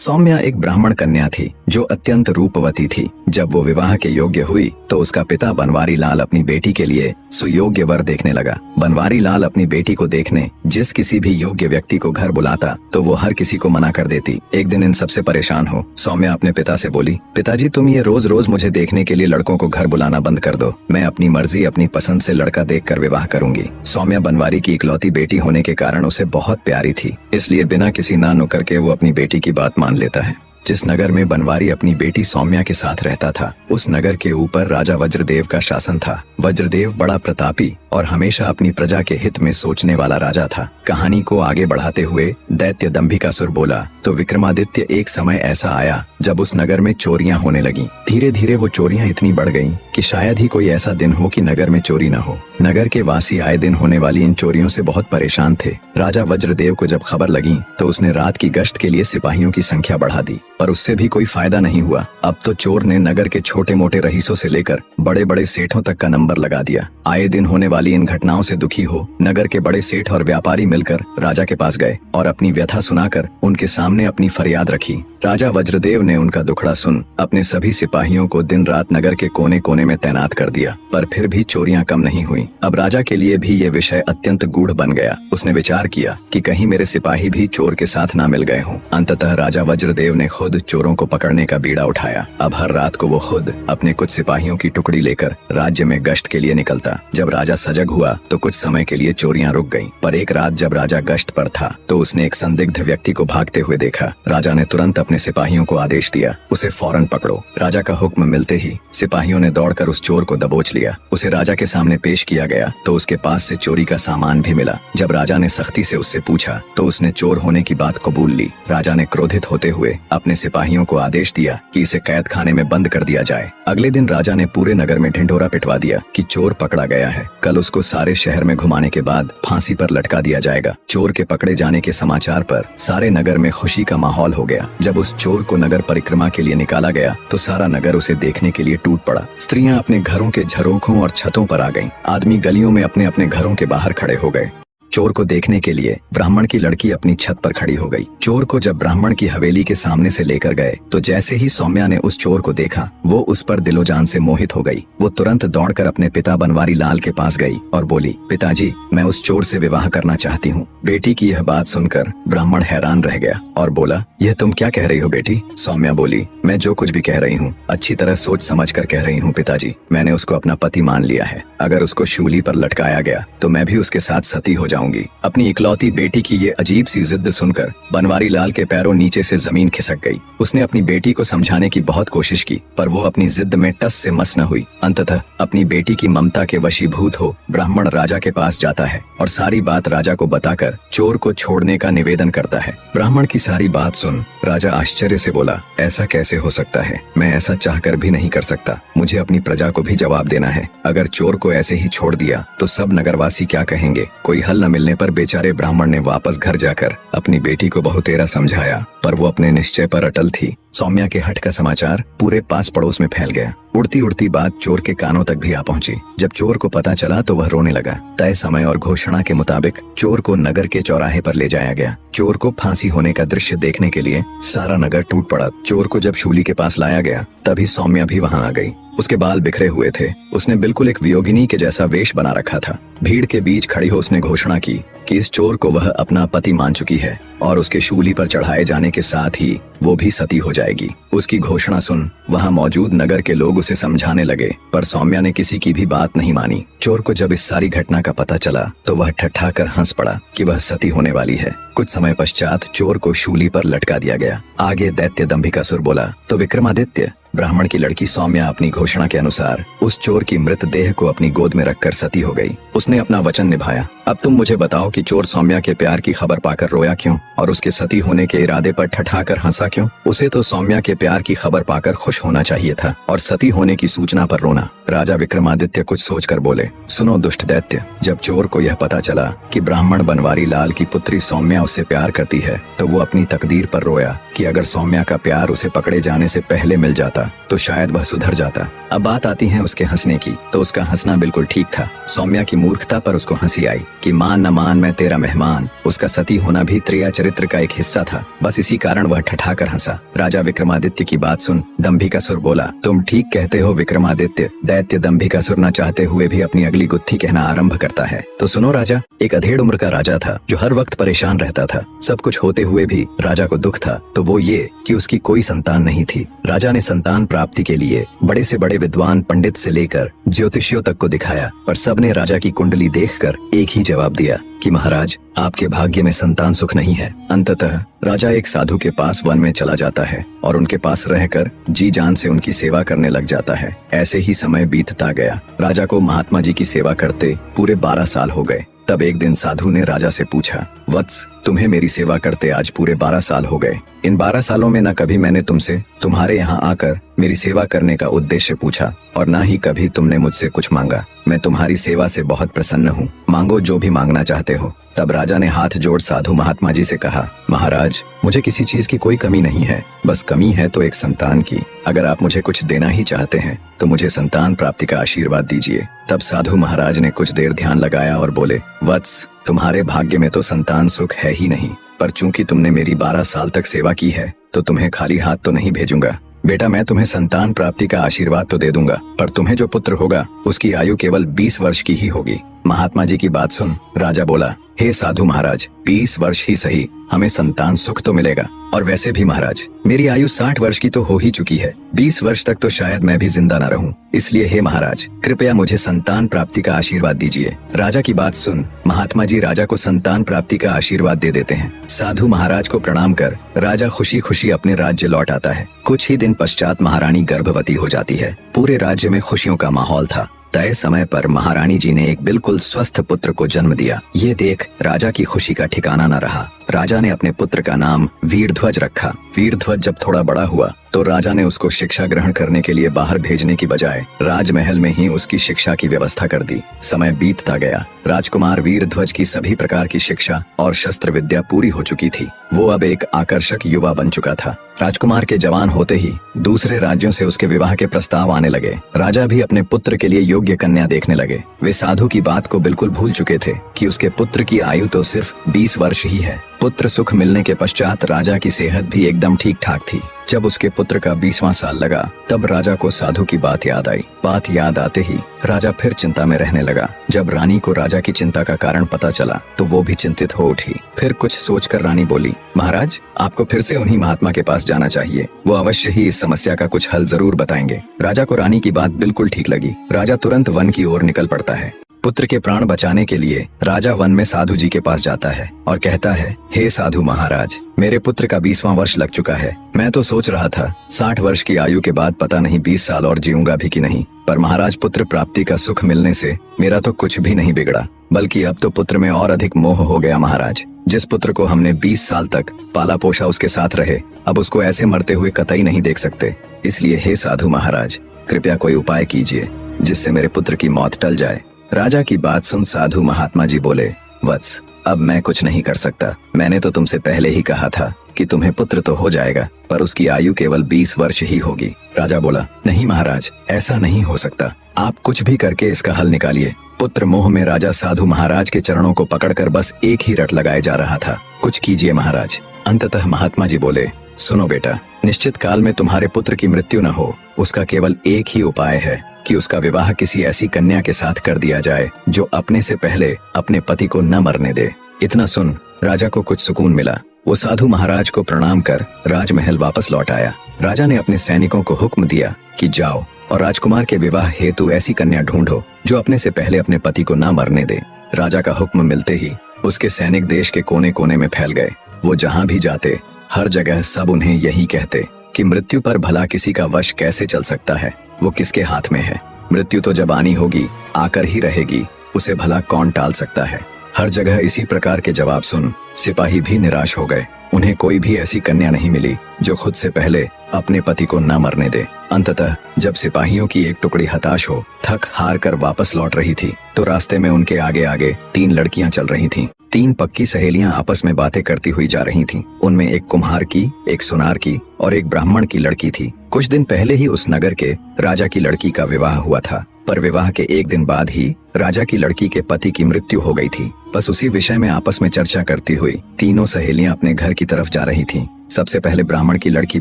सौम्या एक ब्राह्मण कन्या थी जो अत्यंत रूपवती थी। जब वो विवाह के योग्य हुई तो उसका पिता बनवारी लाल अपनी बेटी के लिए सुयोग्य वर देखने लगा। बनवारी लाल अपनी बेटी को देखने जिस किसी भी योग्य व्यक्ति को घर बुलाता तो वो हर किसी को मना कर देती। एक दिन इन सबसे परेशान हो सौम्या अपने पिता से बोली, पिताजी तुम ये रोज रोज मुझे देखने के लिए लड़कों को घर बुलाना बंद कर दो। मैं अपनी मर्जी अपनी पसंद से लड़का देखकर विवाह करूंगी। सौम्या बनवारी की इकलौती बेटी होने के कारण उसे बहुत प्यारी थी, इसलिए बिना किसी ना नुकर के वो अपनी बेटी की बात मान लेता है। जिस नगर में बनवारी अपनी बेटी सौम्या के साथ रहता था उस नगर के ऊपर राजा वज्रदेव का शासन था। वज्रदेव बड़ा प्रतापी और हमेशा अपनी प्रजा के हित में सोचने वाला राजा था। कहानी को आगे बढ़ाते हुए दैत्य दंभिकासुर बोला, तो विक्रमादित्य एक समय ऐसा आया जब उस नगर में चोरियां होने लगी। धीरे धीरे वो चोरियां इतनी बढ़ गईं कि शायद ही कोई ऐसा दिन हो कि नगर में चोरी न हो। नगर के वासी आए दिन होने वाली इन चोरियों से बहुत परेशान थे। राजा वज्रदेव को जब खबर लगी तो उसने रात की गश्त के लिए सिपाहियों की संख्या बढ़ा दी, पर उससे भी कोई फायदा नहीं हुआ। अब तो चोर ने नगर के छोटे मोटे रईसों से लेकर बड़े बड़े सेठों तक का नंबर लगा दिया। आए दिन होने वाली इन घटनाओं से दुखी हो नगर के बड़े सेठ और व्यापारी मिलकर राजा के पास गए और अपनी व्यथा सुनाकर उनके सामने अपनी फरियाद रखी। राजा वज्रदेव ने उनका दुखड़ा सुन अपने सभी सिपाहियों को दिन रात नगर के कोने कोने में तैनात कर दिया, पर फिर भी चोरियां कम नहीं हुई। अब राजा के लिए भी ये विषय अत्यंत गूढ़ बन गया। उसने विचार किया कि कहीं मेरे सिपाही भी चोर के साथ ना मिल गए हों। अंततः राजा वज्रदेव ने खुद चोरों को पकड़ने का बीड़ा उठाया। अब हर रात को वो खुद अपने कुछ सिपाहियों की टुकड़ी लेकर राज्य में गश्त के लिए निकलता। जब राजा सजग हुआ तो कुछ समय के लिए चोरियां रुक गईं, पर एक रात जब राजा गश्त पर था तो उसने एक संदिग्ध व्यक्ति को भागते हुए देखा। राजा ने तुरंत अपने सिपाहियों को आदेश दिया, उसे फौरन पकड़ो। राजा का हुक्म मिलते ही सिपाहियों ने दौड़कर उस चोर को दबोच लिया। उसे राजा के सामने पेश किया गया तो उसके पास से चोरी का सामान भी मिला। जब राजा ने सख्ती से उससे पूछा तो उसने चोर होने की बात कबूल ली। राजा ने क्रोधित होते हुए अपने सिपाहियों को आदेश दिया कि इसे कैद खाने में बंद कर दिया जाए। अगले दिन राजा ने पूरे नगर में ढिंढोरा पिटवा दिया कि चोर पकड़ा गया है। कल उसको सारे शहर में घुमाने के बाद फांसी पर लटका दिया जाएगा। चोर के पकड़े जाने के समाचार पर सारे नगर में खुशी का माहौल हो गया। जब उस चोर को नगर परिक्रमा के लिए निकाला गया तो सारा नगर उसे देखने के लिए टूट पड़ा। स्त्रियां अपने घरों के झरोखों और छतों पर आ गईं। आदमी गलियों में अपने अपने घरों के बाहर खड़े हो गए। चोर को देखने के लिए ब्राह्मण की लड़की अपनी छत पर खड़ी हो गई। चोर को जब ब्राह्मण की हवेली के सामने से लेकर गए तो जैसे ही सौम्या ने उस चोर को देखा वो उस पर दिलो जान से मोहित हो गई। वो तुरंत दौड़कर अपने पिता बनवारी लाल के पास गई और बोली, पिताजी मैं उस चोर से विवाह करना चाहती हूँ। बेटी की यह बात सुनकर ब्राह्मण हैरान रह गया और बोला, यह तुम क्या कह रही हो बेटी? सौम्या बोली, मैं जो कुछ भी कह रही हूँ अच्छी तरह सोच समझ कर कह रही हूँ पिताजी। मैंने उसको अपना पति मान लिया है। अगर उसको शूली पर लटकाया गया तो मैं भी उसके साथ सती हो जाऊंगी। अपनी इकलौती बेटी की ये अजीब सी जिद सुनकर बनवारी लाल के पैरों नीचे से जमीन खिसक गई। उसने अपनी बेटी को समझाने की बहुत कोशिश की पर वो अपनी जिद में टस से मस न हुई। अंततः अपनी बेटी की ममता के वशीभूत हो ब्राह्मण राजा के पास जाता है और सारी बात राजा को बताकर चोर को छोड़ने का निवेदन करता है। ब्राह्मण की सारी बात सुन राजा आश्चर्य से बोला, ऐसा कैसे हो सकता है? मैं ऐसा चाहकर भी नहीं कर सकता। मुझे अपनी प्रजा को भी जवाब देना है। अगर चोर को ऐसे ही छोड़ दिया तो सब नगरवासी क्या कहेंगे? कोई हल न मिलने पर बेचारे ब्राह्मण ने वापस घर जाकर अपनी बेटी को बहुतेरा समझाया पर वो अपने निश्चय पर अटल थी। सौम्या के हठ का समाचार पूरे पास पड़ोस में फैल गया। उड़ती उड़ती बात चोर के कानों तक भी आ पहुंची। जब चोर को पता चला तो वह रोने लगा। तय समय और घोषणा के मुताबिक चोर को नगर के चौराहे पर ले जाया गया। चोर को फांसी होने का दृश्य देखने के लिए सारा नगर टूट पड़ा। चोर को जब शूली के पास लाया गया तभी सौम्या भी वहां आ गई। उसके बाल बिखरे हुए थे। उसने बिल्कुल एक वियोगिनी के जैसा वेश बना रखा था। भीड़ के बीच खड़ी हो उसने घोषणा की कि इस चोर को वह अपना पति मान चुकी है और उसके शूली पर चढ़ाए जाने के साथ ही वो भी सती हो जाएगी। उसकी घोषणा सुन वहां मौजूद नगर के लोग उसे समझाने लगे पर सौम्या ने किसी की भी बात नहीं मानी। चोर को जब इस सारी घटना का पता चला तो वह ठट्ठा कर हंस पड़ा कि वह सती होने वाली है। कुछ समय पश्चात चोर को शूली पर लटका दिया गया। आगे दैत्य दंभिकासुर बोला, तो विक्रमादित्य ब्राह्मण की लड़की सौम्या अपनी घोषणा के अनुसार उस चोर की मृत देह को अपनी गोद में रखकर सती हो गई। उसने अपना वचन निभाया। अब तुम मुझे बताओ कि चोर सौम्या के प्यार की खबर पाकर रोया क्यों और उसके सती होने के इरादे पर ठठाकर हंसा क्यों? उसे तो सौम्या के प्यार की खबर पाकर खुश होना चाहिए था और सती होने की सूचना पर रोना। राजा विक्रमादित्य कुछ सोचकर बोले, सुनो दुष्ट दैत्य, जब चोर को यह पता चला कि ब्राह्मण बनवारी लाल की पुत्री सौम्या उससे प्यार करती है तो वो अपनी तकदीर पर रोया कि अगर सौम्या का प्यार उसे पकड़े जाने से पहले मिल जाता तो शायद वह सुधर जाता। अब बात आती है उसके हंसने की, तो उसका हंसना बिल्कुल ठीक था। सौम्या की मूर्खता पर उसको हंसी आई। कि मान न मान मैं तेरा मेहमान। उसका सती होना भी त्रेया चरित्र का एक हिस्सा था। बस इसी कारण वह ठठाकर हंसा। राजा विक्रमादित्य की बात सुन दंभिकासुर बोला, तुम ठीक कहते हो विक्रमादित्य। दैत्य दंभिकासुर न चाहते हुए भी अपनी अगली गुत्थी कहना आरंभ करता है। तो सुनो राजा, एक अधेड़ उम्र का राजा था जो हर वक्त परेशान रहता था। सब कुछ होते हुए भी राजा को दुख था, तो वो ये कि उसकी कोई संतान नहीं थी। राजा ने संतान प्राप्ति के लिए बड़े से बड़े विद्वान पंडित से लेकर ज्योतिषियों तक को दिखाया, पर सबने राजा की कुंडली देखकर एक ही जवाब दिया कि महाराज, आपके भाग्य में संतान सुख नहीं है। अंततः राजा एक साधु के पास वन में चला जाता है और उनके पास रहकर जी जान से उनकी सेवा करने लग जाता है। ऐसे ही समय बीतता गया। राजा को महात्मा जी की सेवा करते पूरे 12 साल हो गए। तब एक दिन साधु ने राजा से पूछा, वत्स, तुम्हें मेरी सेवा करते आज पूरे 12 साल हो गए। इन 12 सालों में न कभी मैंने तुमसे तुम्हारे यहाँ आकर मेरी सेवा करने का उद्देश्य पूछा और न ही कभी तुमने मुझसे कुछ मांगा। मैं तुम्हारी सेवा से बहुत प्रसन्न हूँ, मांगो जो भी मांगना चाहते हो। तब राजा ने हाथ जोड़ साधु महात्मा जी से कहा, महाराज, मुझे किसी चीज की कोई कमी नहीं है, बस कमी है तो एक संतान की। अगर आप मुझे कुछ देना ही चाहते हैं तो मुझे संतान प्राप्ति का आशीर्वाद दीजिए। तब साधु महाराज ने कुछ देर ध्यान लगाया और बोले, वत्स, तुम्हारे भाग्य में तो संतान सुख है ही नहीं, पर चूंकि तुमने मेरी 12 साल तक सेवा की है तो तुम्हें खाली हाथ तो नहीं भेजूंगा। बेटा, मैं तुम्हें संतान प्राप्ति का आशीर्वाद तो दे दूंगा, पर तुम्हें जो पुत्र होगा उसकी आयु केवल 20 वर्ष की ही होगी। महात्मा जी की बात सुन राजा बोला, हे साधु महाराज, 20 वर्ष ही सही, हमें संतान सुख तो मिलेगा। और वैसे भी महाराज, मेरी आयु 60 वर्ष की तो हो ही चुकी है। 20 वर्ष तक तो शायद मैं भी जिंदा न रहूं। इसलिए हे महाराज, कृपया मुझे संतान प्राप्ति का आशीर्वाद दीजिए। राजा की बात सुन महात्मा जी राजा को संतान प्राप्ति का आशीर्वाद दे देते हैं। साधु महाराज को प्रणाम कर राजा खुशी खुशी अपने राज्य लौट आता है। कुछ ही दिन पश्चात महारानी गर्भवती हो जाती है। पूरे राज्य में खुशियों का माहौल था। तय समय पर महारानी जी ने एक बिल्कुल स्वस्थ पुत्र को जन्म दिया। ये देख राजा की खुशी का ठिकाना न रहा। राजा ने अपने पुत्र का नाम वीरध्वज रखा। वीरध्वज जब थोड़ा बड़ा हुआ तो राजा ने उसको शिक्षा ग्रहण करने के लिए बाहर भेजने की बजाय राजमहल में ही उसकी शिक्षा की व्यवस्था कर दी। समय बीतता गया। राजकुमार वीरध्वज की सभी प्रकार की शिक्षा और शस्त्र विद्या पूरी हो चुकी थी। वो अब एक आकर्षक युवा बन चुका था। राजकुमार के जवान होते ही दूसरे राज्यों से उसके विवाह के प्रस्ताव आने लगे। राजा भी अपने पुत्र के लिए योग्य कन्या देखने लगे। वे साधु की बात को बिल्कुल भूल चुके थे कि उसके पुत्र की आयु तो सिर्फ 20 वर्ष ही है। पुत्र सुख मिलने के पश्चात राजा की सेहत भी एकदम ठीक ठाक थी। जब उसके पुत्र का 20वां साल लगा तब राजा को साधु की बात याद आई। बात याद आते ही राजा फिर चिंता में रहने लगा। जब रानी को राजा की चिंता का कारण पता चला तो वो भी चिंतित हो उठी। फिर कुछ सोचकर रानी बोली, महाराज, आपको फिर से उन्हीं महात्मा के पास जाना चाहिए। वो अवश्य ही इस समस्या का कुछ हल जरूर बताएंगे। राजा को रानी की बात बिल्कुल ठीक लगी। राजा तुरंत वन की ओर निकल पड़ता है। पुत्र के प्राण बचाने के लिए राजा वन में साधु जी के पास जाता है और कहता है, हे साधु महाराज, मेरे पुत्र का 20वां वर्ष लग चुका है। मैं तो सोच रहा था 60 वर्ष की आयु के बाद पता नहीं 20 साल और जीऊंगा भी कि नहीं, पर महाराज, पुत्र प्राप्ति का सुख मिलने से मेरा तो कुछ भी नहीं बिगड़ा, बल्कि अब तो पुत्र में और अधिक मोह हो गया। महाराज, जिस पुत्र को हमने 20 साल तक पाला पोषा उसके साथ रहे, अब उसको ऐसे मरते हुए कतई नहीं देख सकते। इसलिए हे साधु महाराज, कृपया कोई उपाय कीजिए जिससे मेरे पुत्र की मौत टल जाए। राजा की बात सुन साधु महात्मा जी बोले, वत्स, अब मैं कुछ नहीं कर सकता। मैंने तो तुमसे पहले ही कहा था कि तुम्हें पुत्र तो हो जाएगा, पर उसकी आयु केवल 20 वर्ष ही होगी। राजा बोला, नहीं महाराज, ऐसा नहीं हो सकता। आप कुछ भी करके इसका हल निकालिए। पुत्र मोह में राजा साधु महाराज के चरणों को पकड़कर बस एक ही रट लगाए जा रहा था। कुछ कीजिए महाराज। अंततः महात्मा जी बोले, सुनो बेटा, निश्चित काल में तुम्हारे पुत्र की मृत्यु न हो, उसका केवल एक ही उपाय है कि उसका विवाह किसी ऐसी कन्या के साथ कर दिया जाए जो अपने से पहले अपने पति को न मरने दे। इतना सुन राजा को कुछ सुकून मिला। वो साधु महाराज को प्रणाम कर राजमहल वापस लौट आया। राजा ने अपने सैनिकों को हुक्म दिया कि जाओ और राजकुमार के विवाह हेतु ऐसी कन्या ढूंढो जो अपने से पहले अपने पति को न मरने दे। राजा का हुक्म मिलते ही उसके सैनिक देश के कोने कोने में फैल गए। वो जहाँ भी जाते हर जगह सब उन्हें यही कहते कि मृत्यु पर भला किसी का वश कैसे चल सकता है, वो किसके हाथ में है। मृत्यु तो जब आनी होगी आकर ही रहेगी, उसे भला कौन टाल सकता है। हर जगह इसी प्रकार के जवाब सुन सिपाही भी निराश हो गए। उन्हें कोई भी ऐसी कन्या नहीं मिली जो खुद से पहले अपने पति को न मरने दे। अंततः जब सिपाहियों की एक टुकड़ी हताश हो थक हार कर वापस लौट रही थी तो रास्ते में उनके आगे आगे 3 लड़कियां चल रही थीं। 3 पक्की सहेलियां आपस में बातें करती हुई जा रही थीं। उनमें एक कुम्हार की, एक सुनार की और एक ब्राह्मण की लड़की थी। कुछ दिन पहले ही उस नगर के राजा की लड़की का विवाह हुआ था। पर विवाह के एक दिन बाद ही राजा की लड़की के पति की मृत्यु हो गई थी। बस उसी विषय में आपस में चर्चा करती हुई तीनों सहेलियां अपने घर की तरफ जा रही थीं। सबसे पहले ब्राह्मण की लड़की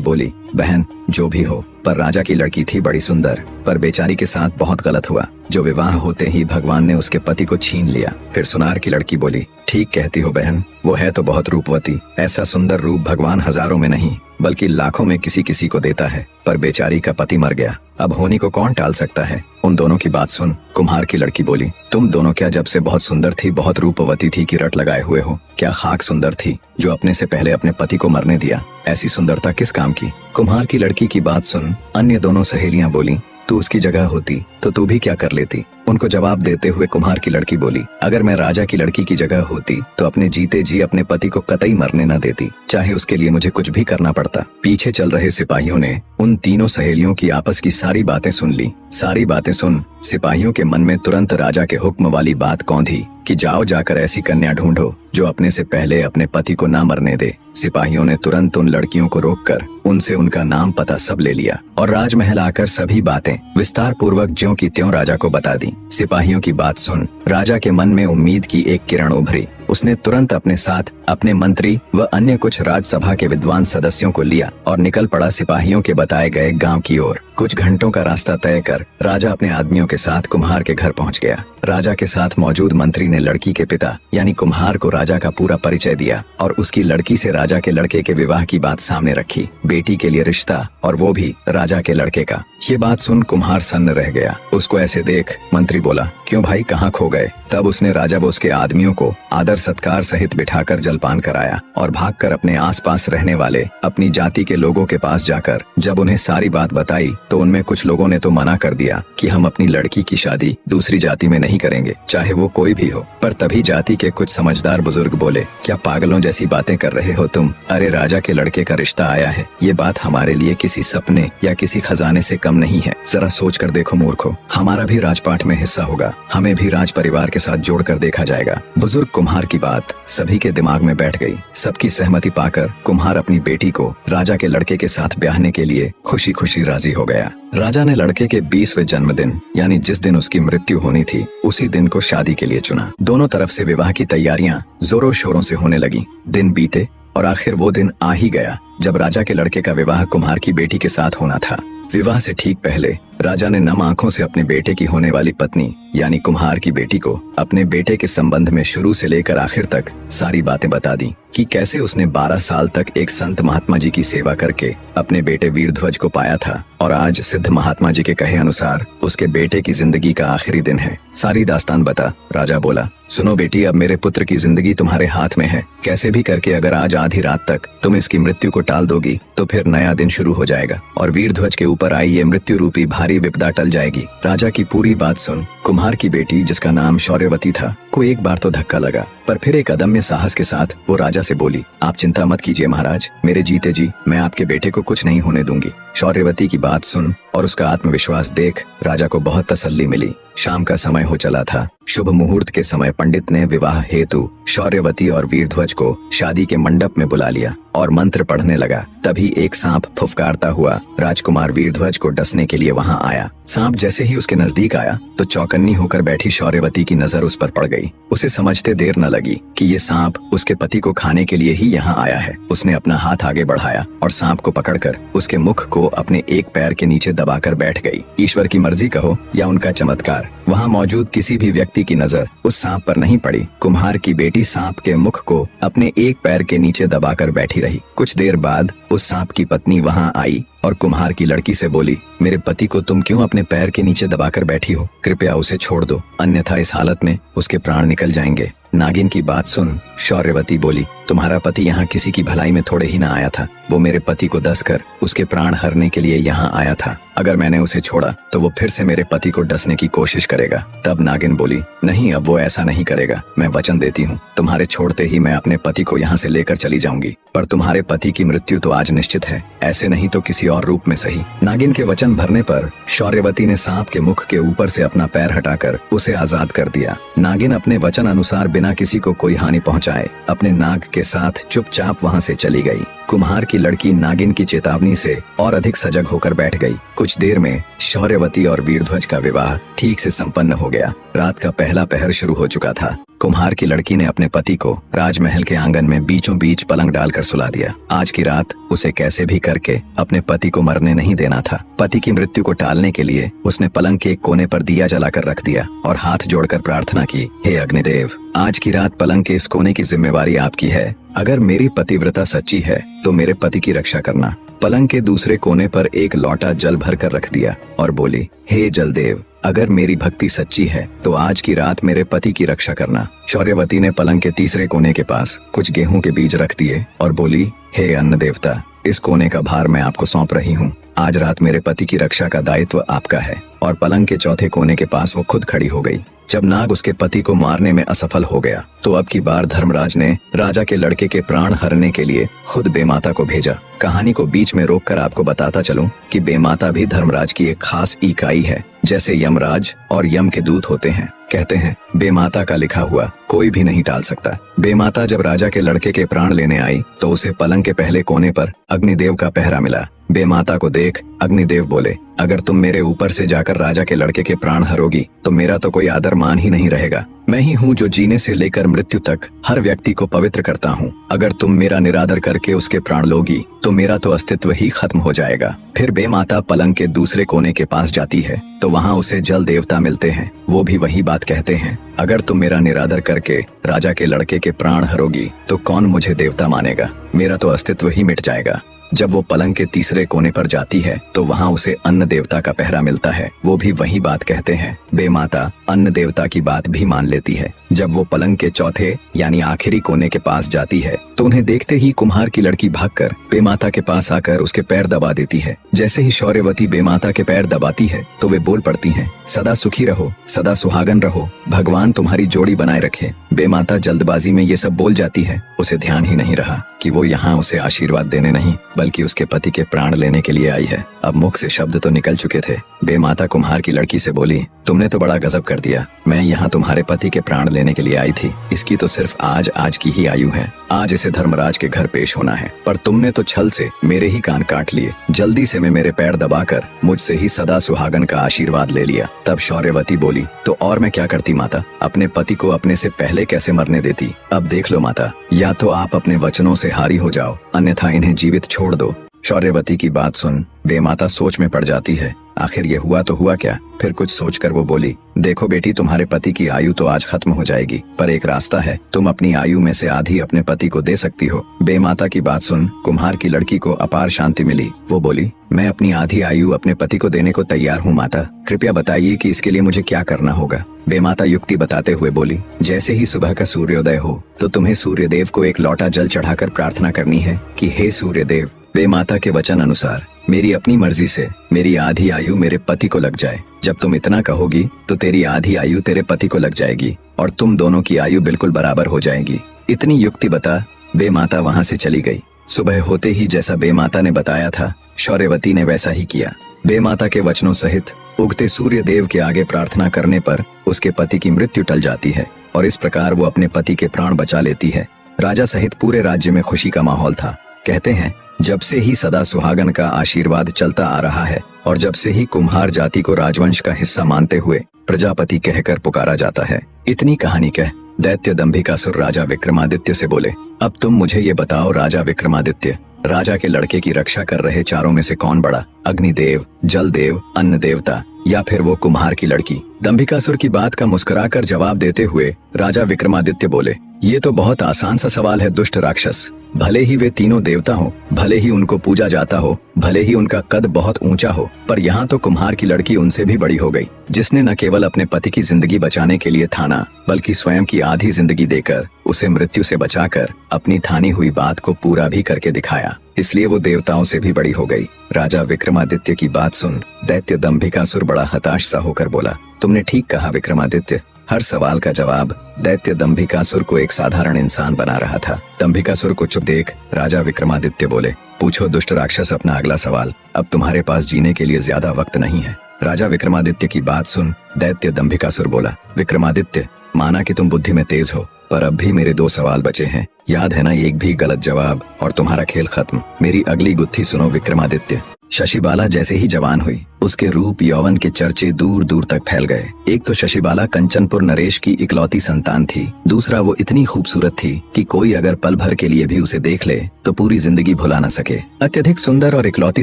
बोली, बहन जो भी हो, पर राजा की लड़की थी बड़ी सुंदर, पर बेचारी के साथ बहुत गलत हुआ, जो विवाह होते ही भगवान ने उसके पति को छीन लिया। फिर सुनार की लड़की बोली, ठीक कहती हो बहन, वो है तो बहुत रूपवती, ऐसा सुंदर रूप भगवान हजारों में नहीं बल्कि लाखों में किसी किसी को देता है, पर बेचारी का पति मर गया, अब होनी को कौन टाल सकता है। उन दोनों की बात सुन कुम्हार की लड़की बोली, तुम दोनों क्या जब से बहुत सुंदर थी, बहुत रूपवती थी कि रट लगाए हुए हो? क्या खाक सुंदर थी जो अपने से पहले अपने पति को मरने दिया? ऐसी सुंदरता किस काम की? कुम्हार की लड़की की बात सुन अन्य दोनों सहेलियां बोली, तू उसकी जगह होती तो तू भी क्या कर लेती? उनको जवाब देते हुए कुम्हार की लड़की बोली, अगर मैं राजा की लड़की की जगह होती तो अपने जीते जी अपने पति को कतई मरने न देती, चाहे उसके लिए मुझे कुछ भी करना पड़ता। पीछे चल रहे सिपाहियों ने उन तीनों सहेलियों की आपस की सारी बातें सुन ली। सारी बातें सुन सिपाहियों के मन में तुरंत राजा के हुक्म वाली बात कौंधी कि जाओ जाकर ऐसी कन्या ढूंढो जो अपने से पहले अपने पति को ना मरने दे। सिपाहियों ने तुरंत उन लड़कियों को रोककर उनसे उनका नाम पता सब ले लिया और राजमहल आकर सभी बातें विस्तार पूर्वक ज्यों की त्यों राजा को बता दी। सिपाहियों की बात सुन राजा के मन में उम्मीद की एक किरण उभरी। उसने तुरंत अपने साथ अपने मंत्री व अन्य कुछ राजसभा के विद्वान सदस्यों को लिया और निकल पड़ा सिपाहियों के बताए गए गांव की ओर। कुछ घंटों का रास्ता तय कर राजा अपने आदमियों के साथ कुम्हार के घर पहुंच गया। राजा के साथ मौजूद मंत्री ने लड़की के पिता यानी कुम्हार को राजा का पूरा परिचय दिया और उसकी लड़की से राजा के लड़के के विवाह की बात सामने रखी, बेटी के लिए रिश्ता और वो भी राजा के लड़के का। ये बात सुन कुम्हार सन्न रह गया। उसको ऐसे देख मंत्री बोला, क्यों भाई कहाँ खो गए? तब उसने राजा व उसके आदमियों को आदर सत्कार सहित बिठाकर जलपान कराया और भागकर अपने आसपास रहने वाले अपनी जाति के लोगों के पास जाकर जब उन्हें सारी बात बताई तो उनमें कुछ लोगों ने तो मना कर दिया कि हम अपनी लड़की की शादी दूसरी जाति में नहीं करेंगे, चाहे वो कोई भी हो। पर तभी जाति के कुछ समझदार बुजुर्ग बोले, क्या पागलों जैसी बातें कर रहे हो तुम? अरे राजा के लड़के का रिश्ता आया है, ये बात हमारे लिए किसी सपने या किसी खजाने से कम नहीं है। जरा सोच कर देखो मूर्खो, हमारा भी राजपाट में हिस्सा होगा, हमें भी राज परिवार के साथ जोड़कर देखा जाएगा। बुजुर्ग कुम्हार की बात सभी के दिमाग में बैठ गई। सबकी सहमति पाकर कुम्हार अपनी बेटी को राजा के लड़के के साथ ब्याहने के लिए खुशी खुशी राजी हो गया। राजा ने लड़के के 20वें जन्मदिन यानी जिस दिन उसकी मृत्यु होनी थी उसी दिन को शादी के लिए चुना। दोनों तरफ से विवाह की तैयारियां जोरों शोरों से होने लगी। दिन बीते और आखिर वो दिन आ ही गया जब राजा के लड़के का विवाह कुम्हार की बेटी के साथ होना था। विवाह से ठीक पहले राजा ने नम आंखों से अपने बेटे की होने वाली पत्नी यानी कुम्हार की बेटी को अपने बेटे के संबंध में शुरू से लेकर आखिर तक सारी बातें बता दी कि कैसे उसने 12 साल तक एक संत महात्मा जी की सेवा करके अपने बेटे वीरध्वज को पाया था और आज सिद्ध महात्मा जी के कहे अनुसार उसके बेटे की जिंदगी का आखिरी दिन है। सारी दास्तान बता। राजा बोला, सुनो बेटी, अब मेरे पुत्र की जिंदगी तुम्हारे हाथ में है। कैसे भी करके अगर आज आधी रात तक तुम इसकी मृत्यु को टाल दोगी तो फिर नया दिन शुरू हो जाएगा और वीरध्वज के ऊपर आई ये मृत्यु रूपी भारी विपदा टल जाएगी। राजा की पूरी बात सुन कुम्हार की बेटी जिसका नाम शौर्यवती था को एक बार तो धक्का लगा, पर फिर एक अदम्य साहस के साथ वो राजा से बोली, आप चिंता मत कीजिए महाराज, मेरे जीते जी मैं आपके बेटे को कुछ नहीं होने दूंगी। शौर्यवती की बात सुन और उसका आत्मविश्वास देख राजा को बहुत तसल्ली मिली। शाम का समय हो चला था। शुभ मुहूर्त के समय पंडित ने विवाह हेतु शौर्यवती और वीरध्वज को शादी के मंडप में बुला लिया और मंत्र पढ़ने लगा। तभी एक सांप फुफकारता हुआ राजकुमार वीरध्वज को डसने के लिए वहां आया। सांप जैसे ही उसके नजदीक आया तो चौकन्नी होकर बैठी शौर्यवती की नजर उस पर पड़ गई। उसे समझते देर न लगी कि ये सांप उसके पति को खाने के लिए ही यहाँ आया है। उसने अपना हाथ आगे बढ़ाया और सांप को पकड़कर उसके मुख को अपने एक पैर के नीचे दबाकर बैठ गई। ईश्वर की मर्जी कहो या उनका चमत्कार, वहाँ मौजूद किसी भी व्यक्ति की नजर उस सांप पर नहीं पड़ी। कुम्हार की बेटी सांप के मुख को अपने एक पैर के नीचे दबाकर बैठी रही। कुछ देर बाद उस सांप की पत्नी वहाँ आई और कुम्हार की लड़की से बोली, मेरे पति को तुम क्यों अपने पैर के नीचे दबाकर बैठी हो? कृपया उसे छोड़ दो, अन्यथा इस हालत में उसके प्राण निकल जाएंगे। नागिन की बात सुन शौर्यवती बोली, तुम्हारा पति यहाँ किसी की भलाई में थोड़े ही ना आया था, वो मेरे पति को डसकर उसके प्राण हरने के लिए यहाँ आया था। अगर मैंने उसे छोड़ा तो वो फिर से मेरे पति को डसने की कोशिश करेगा। तब नागिन बोली, नहीं, अब वो ऐसा नहीं करेगा, मैं वचन देती हूँ, तुम्हारे छोड़ते ही मैं अपने पति को यहाँ से लेकर चली जाऊंगी। पर तुम्हारे पति की मृत्यु तो आज निश्चित है, ऐसे नहीं तो किसी और रूप में सही। नागिन के वचन भरने पर शौर्यवती ने सांप के मुख के ऊपर से अपना पैर हटाकर उसे आजाद कर दिया। नागिन अपने वचन अनुसार बिना किसी को कोई हानि पहुंचाए अपने नाग के साथ चुपचाप वहां से चली गई। कुम्हार की लड़की नागिन की चेतावनी से और अधिक सजग होकर बैठ गई। कुछ देर में शौर्यवती और वीरध्वज का विवाह ठीक से संपन्न हो गया। रात का पहला पहर शुरू हो चुका था। कुम्हार की लड़की ने अपने पति को राजमहल के आंगन में बीचों बीच पलंग डालकर सुला दिया। आज की रात उसे कैसे भी करके अपने पति को मरने नहीं देना था। पति की मृत्यु को टालने के लिए उसने पलंग के एक कोने पर दिया जलाकर रख दिया और हाथ जोड़कर प्रार्थना की, हे अग्निदेव, आज की रात पलंग के इस कोने की जिम्मेवारी आपकी है। अगर मेरी पतिव्रता सच्ची है तो मेरे पति की रक्षा करना। पलंग के दूसरे कोने पर एक लौटा जल भरकर रख दिया और बोली, हे जलदेव, अगर मेरी भक्ति सच्ची है तो आज की रात मेरे पति की रक्षा करना। शौर्यवती ने पलंग के तीसरे कोने के पास कुछ गेहूं के बीज रख दिए और बोली, हे अन्न देवता, इस कोने का भार मैं आपको सौंप रही हूँ। आज रात मेरे पति की रक्षा का दायित्व आपका है। और पलंग के चौथे कोने के पास वो खुद खड़ी हो गई। जब नाग उसके पति को मारने में असफल हो गया तो अब की बार धर्मराज ने राजा के लड़के के प्राण हरने के लिए खुद बेमाता को भेजा। कहानी को बीच में रोककर आपको बताता चलूं कि बेमाता भी धर्मराज की एक खास इकाई है। जैसे यमराज और यम के दूत होते हैं, कहते हैं बेमाता का लिखा हुआ कोई भी नहीं टाल सकता। बेमाता जब राजा के लड़के के प्राण लेने आई तो उसे पलंग के पहले कोने पर अग्निदेव का पहरा मिला। बेमाता को देख अग्निदेव बोले, अगर तुम मेरे ऊपर से जाकर राजा के लड़के के प्राण हरोगी तो मेरा तो कोई आदर मान ही नहीं रहेगा। मैं ही हूँ जो जीने से लेकर मृत्यु तक हर व्यक्ति को पवित्र करता हूँ। अगर तुम मेरा निरादर करके उसके प्राण लोगी तो मेरा तो अस्तित्व ही खत्म हो जाएगा। फिर बेमाता पलंग के दूसरे कोने के पास जाती है तो वहाँ उसे जल देवता मिलते हैं। वो भी वही बात कहते हैं, अगर तुम मेरा निरादर करके राजा के लड़के के प्राण हरोगी तो कौन मुझे देवता मानेगा, मेरा तो अस्तित्व ही मिट जाएगा। जब वो पलंग के तीसरे कोने पर जाती है तो वहाँ उसे अन्न देवता का पहरा मिलता है। वो भी वही बात कहते हैं। बेमाता अन्न देवता की बात भी मान लेती है। जब वो पलंग के चौथे यानी आखिरी कोने के पास जाती है तो उन्हें देखते ही कुम्हार की लड़की भागकर बेमाता के पास आकर उसके पैर दबा देती है। जैसे ही शौर्यवती बेमाता के पैर दबाती है तो वे बोल पड़ती हैं, सदा सुखी रहो, सदा सुहागन रहो, भगवान तुम्हारी जोड़ी बनाए रखे। बेमाता जल्दबाजी में ये सब बोल जाती है। उसे ध्यान ही नहीं रहा कि वो यहाँ उसे आशीर्वाद देने नहीं बल्कि उसके पति के प्राण लेने के लिए आई है। अब मुख से शब्द तो निकल चुके थे। बेमाता कुम्हार की लड़की से बोली, तुमने तो बड़ा गजब कर दिया। मैं यहाँ तुम्हारे पति के प्राण लेने के लिए आई थी। इसकी तो सिर्फ आज की ही आयु है। आज इसे धर्मराज के घर पेश होना है, पर तुमने तो छल से मेरे ही कान काट लिए। जल्दी से मैं मेरे पैर दबाकर मुझसे ही सदा सुहागन का आशीर्वाद ले लिया। तब शौर्यवती बोली, तो और मैं क्या करती माता, अपने पति को अपने से पहले कैसे मरने देती। अब देख लो माता, या तो आप अपने वचनों से हारी हो जाओ, अन्यथा इन्हें जीवित छोड़ दो। शौर्यवती की बात सुन बेमाता सोच में पड़ जाती है। आखिर ये हुआ तो हुआ क्या। फिर कुछ सोचकर वो बोली, देखो बेटी, तुम्हारे पति की आयु तो आज खत्म हो जाएगी, पर एक रास्ता है। तुम अपनी आयु में से आधी अपने पति को दे सकती हो। बेमाता की बात सुन कुम्हार की लड़की को अपार शांति मिली। वो बोली, मैं अपनी आधी आयु अपने पति को देने को तैयार हूँ माता। कृपया बताइए कि इसके लिए मुझे क्या करना होगा। बेमाता युक्ति बताते हुए बोली, जैसे ही सुबह का सूर्योदय हो तो तुम्हें सूर्यदेव को एक लौटा जल चढ़ाकर प्रार्थना करनी है कि हे सूर्यदेव, बेमाता के वचन अनुसार मेरी अपनी मर्जी से मेरी आधी आयु मेरे पति को लग जाए। जब तुम इतना कहोगी तो तेरी आधी आयु तेरे पति को लग जाएगी और तुम दोनों की आयु बिल्कुल बराबर हो जाएगी। इतनी युक्ति बता बेमाता वहाँ से चली गई। सुबह होते ही जैसा बेमाता ने बताया था शौर्यवती ने वैसा ही किया। बेमाता के वचनों सहित उगते सूर्य देव के आगे प्रार्थना करने पर उसके पति की मृत्यु टल जाती है और इस प्रकार वो अपने पति के प्राण बचा लेती है। राजा सहित पूरे राज्य में खुशी का माहौल था। कहते हैं जब से ही सदा सुहागन का आशीर्वाद चलता आ रहा है और जब से ही कुम्हार जाति को राजवंश का हिस्सा मानते हुए प्रजापति कहकर पुकारा जाता है। इतनी कहानी कह दैत्य दंभिकासुर राजा विक्रमादित्य से बोले, अब तुम मुझे ये बताओ राजा विक्रमादित्य, राजा के लड़के की रक्षा कर रहे चारों में से कौन बड़ा, अग्निदेव, जलदेव, अन्न देवता या फिर वो कुम्हार की लड़की। दंभिकासुर की बात का मुस्कुराकर जवाब देते हुए राजा विक्रमादित्य बोले, ये तो बहुत आसान सा सवाल है दुष्ट राक्षस। भले ही वे तीनों देवता हो, भले ही उनको पूजा जाता हो, भले ही उनका कद बहुत ऊंचा हो, पर यहाँ तो कुम्हार की लड़की उनसे भी बड़ी हो गई, जिसने न केवल अपने पति की जिंदगी बचाने के लिए ठाना बल्कि स्वयं की आधी जिंदगी देकर उसे मृत्यु से बचाकर अपनी ठानी हुई बात को पूरा भी करके दिखाया। इसलिए वो देवताओं से भी बड़ी हो गई। राजा विक्रमादित्य की बात सुन दैत्य दंभिकासुर बड़ा हताश सा होकर बोला, तुमने ठीक कहा विक्रमादित्य। हर सवाल का जवाब दैत्य दंभिकासुर को एक साधारण इंसान बना रहा था। दंभिकासुर को चुप देख राजा विक्रमादित्य बोले, पूछो दुष्ट राक्षस अपना अगला सवाल, अब तुम्हारे पास जीने के लिए ज्यादा वक्त नहीं है। राजा विक्रमादित्य की बात सुन दैत्य दंभिकासुर बोला, विक्रमादित्य, माना कि तुम बुद्धि में तेज हो, पर अब भी मेरे 2 सवाल बचे हैं, याद है ना? एक भी गलत जवाब और तुम्हारा खेल खत्म। मेरी अगली गुत्थी सुनो विक्रमादित्य। शशिबाला जैसे ही जवान हुई उसके रूप यौवन के चर्चे दूर दूर तक फैल गए। एक तो शशिबाला कंचनपुर नरेश की इकलौती संतान थी, दूसरा वो इतनी खूबसूरत थी कि कोई अगर पल भर के लिए भी उसे देख ले तो पूरी जिंदगी भुला न सके। अत्यधिक सुंदर और इकलौती